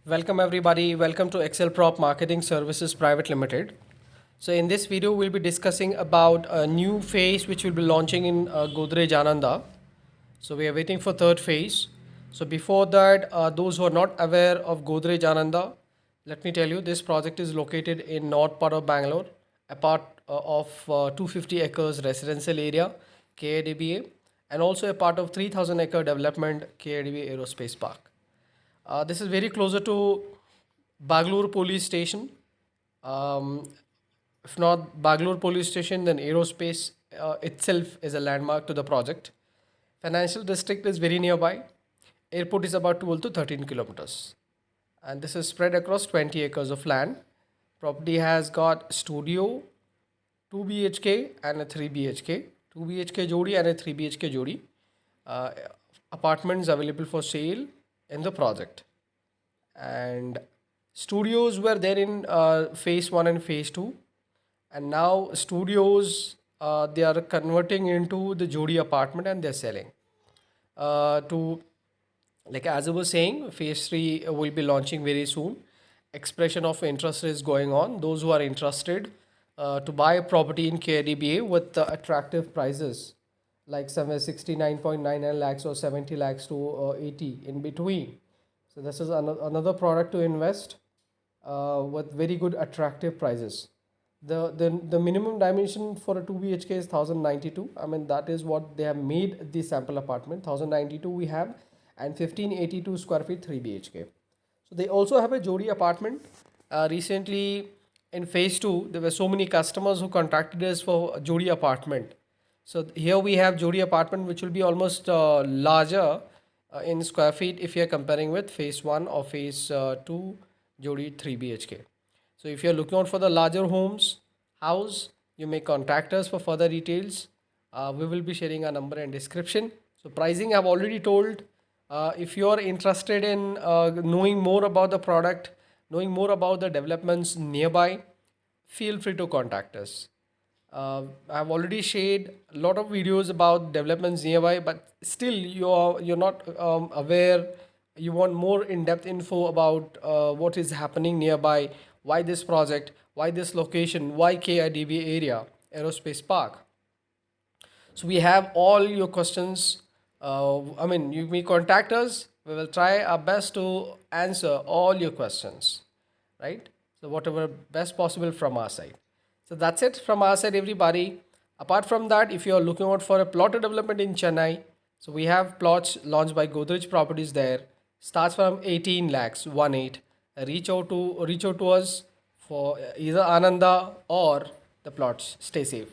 Welcome everybody. Welcome to HExcelprop Marketing Services Private Limited. So in this video, we'll be discussing about a new phase which will be launching in Godrej Ananda. So we are waiting for third phase. So before that, those who are not aware of Godrej Ananda, let me tell you, this project is located in north part of Bangalore, a part of 250 acres residential area, KIDBA, and also a part of 3000 acre development, KIDBA Aerospace Park. This is very closer to Bangalore police station. Um, if not Bangalore police station, then Aerospace itself is a landmark to the project. Financial district is very nearby. Airport is about 12 to 13 kilometers. And this is spread across 20 acres of land. Property has got studio, 2 BHK and a 3 BHK. 2 BHK Jodi and a 3 BHK Jodi. Apartments available for sale in the project. And studios were there in phase 1 and phase 2. And now studios, they are converting into the Jodi Apartment and they're selling. Like as I was saying, phase 3 will be launching very soon. Expression of interest is going on. Those who are interested to buy a property in KIDBA with attractive prices like somewhere 69.99 lakhs or 70 lakhs to 80 in between. So this is another product to invest with very good attractive prices. The minimum dimension for a 2 BHK is 1092. I mean, that is what they have made the sample apartment. 1092 we have, and 1582 square feet 3 BHK. So they also have a Jodi Apartment. Recently in phase 2, there were so many customers who contacted us for Jodi Apartment. So here we have Jodi Apartment, which will be almost larger in square feet if you are comparing with phase 1 or phase 2 Jodi 3 BHK. So if you are looking out for the larger house, you may contact us for further details. We will be sharing our number and description. So pricing I've already told. If you are interested in knowing more about the product, knowing more about the developments nearby, feel free to contact us. I've already shared a lot of videos about developments nearby, but still you're not aware. You want more in-depth info about what is happening nearby, why this project, why this location, why KIDB area, Aerospace Park. So we have all your questions. You may contact us. We will try our best to answer all your questions, right? So whatever best possible from our side. So that's it from our side, everybody. Apart from that, if you are looking out for a plotted development in Chennai, so we have plots launched by Godrej Properties there. Starts from 18 lakhs, 18. Reach out to us for either Ananda or the plots. Stay safe.